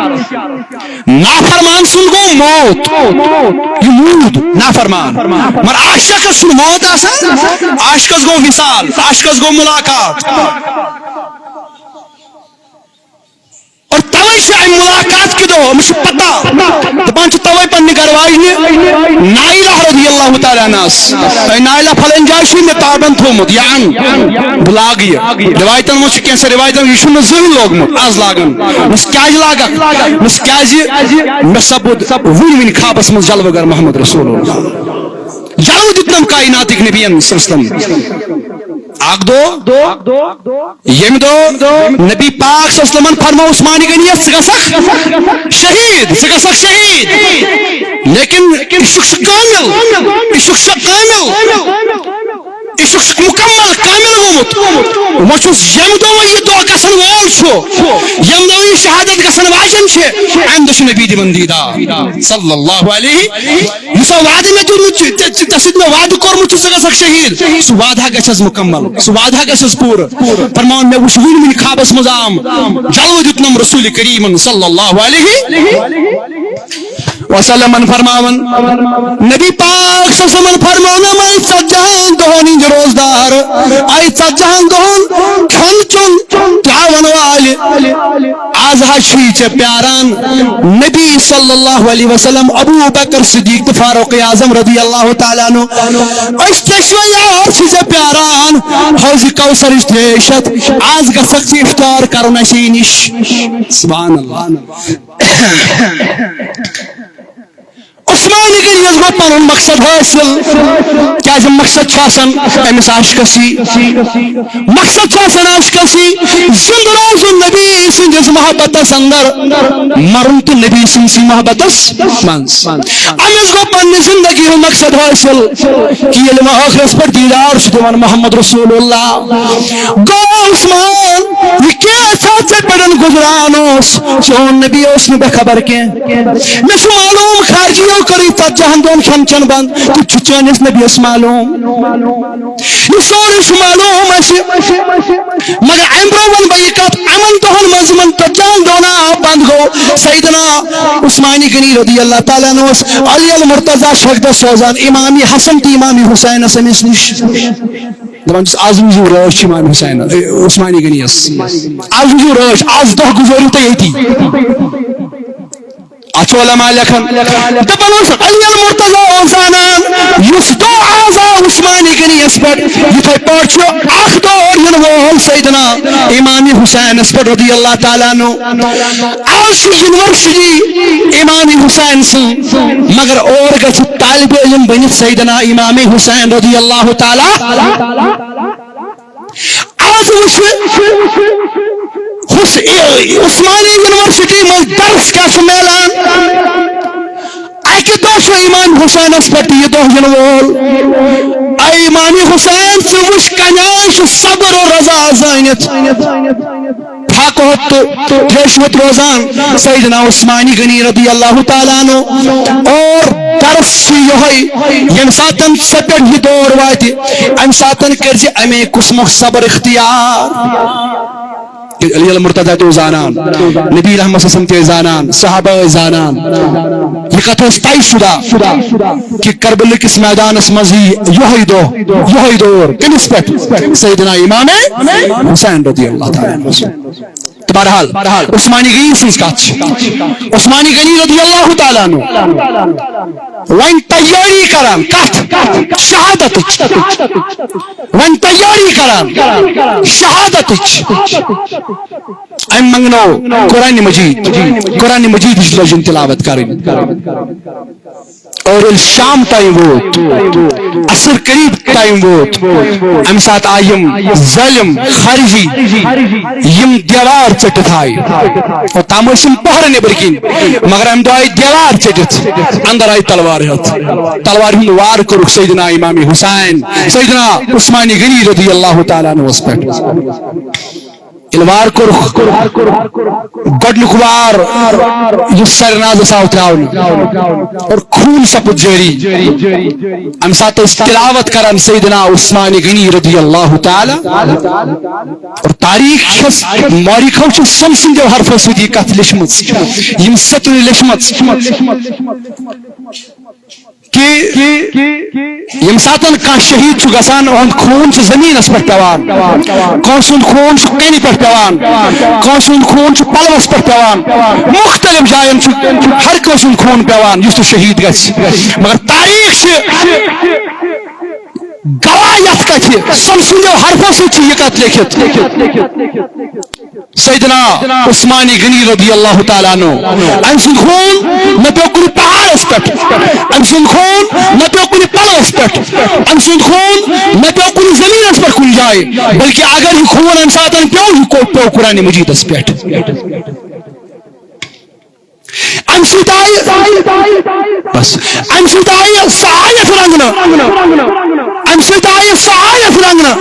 نافرمان سُنٛد گوٚو موت یہ موٗد نافرمان مگر عاشقس چھُنہٕ موت آسان عاشقس گوٚو وصال عاشقس گوٚو ملاقات اور توے ام ملاقات کے دہ امس پتہ دپان توے پنہ گرواجنہ نائلہ رضی اللہ تعالیٰ عنہس نائلہ پھلن جائے مے تابند تھومت یہ ان بہ لاگ یہ روایتن مجھ کینٛژھن روایتن یہ چھُنہٕ زٕہٕنۍ لوگمُت آز لاگان مس کیازِ لاگکھ مس کیازِ مے سپُد ونہِ خوابس منٛز جلوٕ گر محمد رسول اللہ جلوٕ دیُتنم کائناتٕکۍ نبیَن صلی اللہ علیہ وسلم اک دو یم دو نبی پاک صلی اللہ علیہ وسلم فرمو عثمان غنی شہید لیکن مکمل کامل گومت وچس یم دو یہ دو گسن وول یم دو یہ شہادت گسن واجن ام دو نبی دن دیدار صلی اللہ علیہ یس وعد میں دورمت تسد میں وعد کورمت سہ شہید سہ وعدہ گھس مکمل سہ وعدہ گھس پور فرمان میں وچ ون من خوابس مزام جلو دیتنم رسول کریم صلی اللہ علیہ وسلم فرماون نبی پاک صلی اللہ علیہ وسلم فرماون میں سجان دہن روزدار آئی ژتجہن دہن کھن چون تعاون وال آز ہچی چھ پیاران نبی صلی اللہ علیہ وسلم ابو بکر صدیق فاروق اعظم رضی اللہ تعالیٰ عنہ اس چشویار چھ پیاران حوض کوثر اشتیشت آز گسک افطار کرن اسی نش سبحان اللہ عثمان غنی گو پن مقصد حاصل کیا مقصد امس عاشقسی مقصد عاشقسی زند روزن نبی سندس محبتس اندر مرن تو نبی سند محبتس منز امس گو پن زندگی ہند مقصد حاصل کہ آخرس پر دیدار دان محمد رسول اللہ گو عثمان یہ کیا پڑن گزران چون نبی اس نے بخبر کی میں معلوم خارجیوں کری ژتجہن دون کھن چن بند تو چانس نبیس معلوم یہ سورس معلوم مگر ام برو ون بہ کت امن دہن مز من ژتجہن دونا بند گو سیدنا عثمان غنی رضی اللہ تعالیٰ عنہ علی المرتضی شگد سوزان امام حسن تو امام حسین امس نش دپان آز وزو رٲچھ امام حسین عثمان غنی آز وزو رٲچھ آز دہ گزٲرِو تُہۍ ییٚتی اچھو علماء لکھن دپان علی المرتضی زانان یس دو آزا عثمان غنی اس پر یتھے پٲٹھۍ چھُ اکھ دور ین وول سیدنا امام حسین اس پر رضی اللہ تعالیٰ عنہ آز یونیورسٹی امام حسین سن مگر اور گژھِ طالب علم بنتھ سیدنا امام حسین رضی اللہ تعالیٰ آز عثمانی یونیورسٹی من درس کیا میلان اکہ دہ امام حسین پر یہ دہ ین وول امام حسین سے وش کناش صبر و رضا زانت پھاکوت تو تریشوت روزان سیدنا عثمان غنی رضی اللہ تعالیٰ عنہ اور درس یہ یم ساتن سپیٹ یہ دور وات ام ساتن کرز امی قسمک صبر اختیار علی المرتضی تو زانان نبی رحمت صلی اللہ زانان صحابہ زانان یہ کتھ طے شدہ کہ کربلا کس میدانس مز یہ دور کمس پہ سیدنا امام حسین رضی اللہ تعالیٰ بہرحال عثمان غنی سن کت عثمان غنی رضی اللہ تعالیٰ عنہ ون تیاری کران کت شہادت ون تیاری کران شہادت ام منگنو قرآن مجید لجن تلاوت کریں اور شام ٹائم ووت عصر قریب ٹائم ووت ام سات آئیم ظالم خارجی یم دیوار چٹت آئی اور تاموشن پہر نبر کن مگر ام دو آئی دیوار چٹت اندر آئی تلوار ہند وار کرک سیدنا امام حسین سیدنا عثمان غنی رضی اللہ تعالیٰ عنہ اس پر الوار کرخ گڈلک وار یہ سرناز ساو تراؤن اور خون سپد جاری ام سات تلاوت کرن سیدنا عثمان غنی رضی اللہ تعالی اور تاریخ مورخو چھ سم سندو حرفو سۭتۍ کتھ لیچھمٕژ یم ستن لیچھمٕژ کہ یم ساتن کان شہید گسان اہد خون زمینس پہ پیوان کان سند خون کنہ پہ پیوان کان سند خون پلوس پہ پیوان مختلف جائن ہر کس خون پیوان اس شہید گھس مگر تاریخ گواہ یت کتھ سم سندو حرفو سۭتۍ یہ کتھ لیکھت سیدنا عثمانی غنی رضی اللہ تعالیٰ عنہ ام سن خون نہ پیو کن پہاڑس پہ ام سن خون نہ پیو کن پلوس پہ ام سن خون نہ پیو کن زمینس پر کن جائے بلکہ اگر یہ خون ام ساتن پیو قرآن مجیدس پہ ام سیتائی بس ام سیتائی سعایت رنگنا ام سیتائی سعایت رنگنا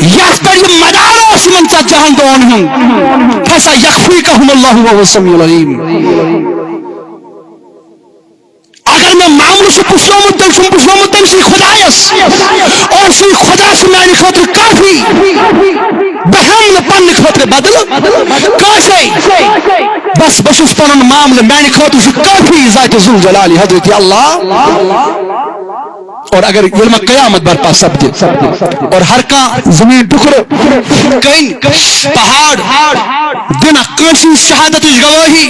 یس پر یہ مدار اس من جہان دون ہوں فسا یکفیکہم اللہ وهو السمیع العلیم اگر میں معاملے سے پوچھوں تم سی خدایس اور سی خدا سے میری خاطر کافی بہم پن خاطر بدل کاشے بس بشوف پنن معاملے میری خاطر سے کافی ذات ذوالجلال حضرت اللہ اور اگر علم قیامت برپا سپدے اور ہر کا زمین ٹکڑ کہیں پہاڑ دن کنسی شہادت گواہی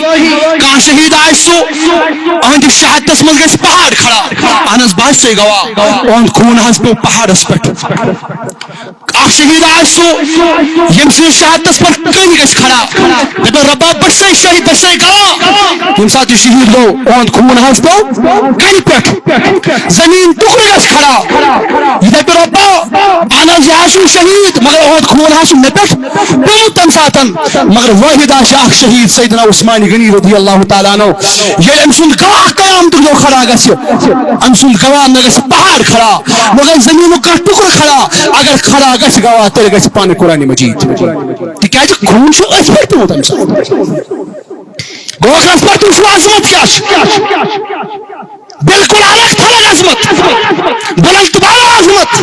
کان شہید آئسو اہند شہادت من گھس پہاڑ کھڑا اہنس باس گواہ اہند خون ہنس پہ پہاڑس پہ اخ شہید آئسو یم سی شہادت پر کہیں گھس کھڑا دب ربا بسے شہید بسے گواہ یم ساتھ شہید لو اہند خون ہنس پہ کہیں پہ زمین ٹکڑ گھس کھڑا یہ دب ربا انا جاسو شہید مگر اہند خون ہنس نپٹ بہت تم ساتن مگر واحد شاخ شہید سیدنا عثمانی غنی رضی اللہ تعالیٰ عنہ یہ ام سن گواہ قیامت جو کھڑا گس ام سن گواہ نہ گس پہاڑ کھڑا مگر زمین کا ٹکڑ کھڑا اگر کھڑا گس گواہ تیرے گس پان قرآن مجید تکیاز خون چھ اس پر تو تم گواہ اس پر تو عظمت کیا بالکل الگ تھلگ عظمت بلند بالا عظمت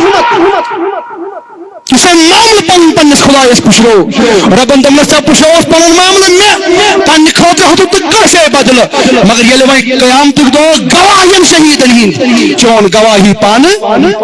کسی معاملہ پنس خدایس پشرو ربن تم نسا پشرو اس پنن معاملہ میں پن خاطر ہوتو تو کیسے بدل مگر یہ لوگ قیامت دو گواہیم شہید ہند چون گواہی پان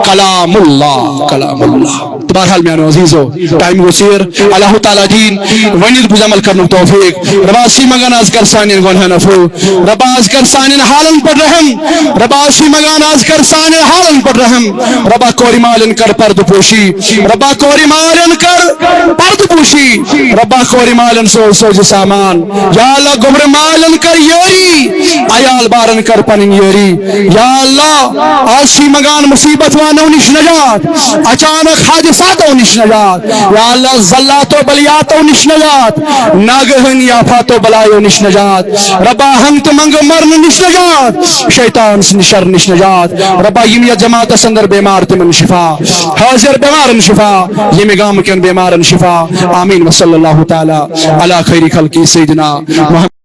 کلام اللہ بہرحال میانو عزیزو ٹائم گسیر اللہ تعالی دین ونید بز عمل کرنو توفیق رباسی مگان از کر سانین گنہ نفو رباز کر سانین حالن پر رحم رباسی مگان از کر سانین حالن پر رحم ربا کوری مالن کر پرد پوشی ربا کوری مالن کر پرد پوشی ربا کوری مالن سوج سامان یا اللہ گبر مالن کر یوری عیال بارن کر پنن یوری یا اللہ آسی مگان مصیبت وانو نش نجات اچانک حادثاتو نش نجات یا اللہ زلاتو بلیاتو نش نجات ناگہن یافاتو بلایو نش نجات ربا ہنگت منگ مرن نش نجات شیطان شر نش نجات ربا یم یا جماعت سندر بیمار تمن شفا حاضر بیمارن شفا یہ گام کن بیمارن شفا آمین وصلی اللہ تعالی علی خیر خلقی سیدنا محمد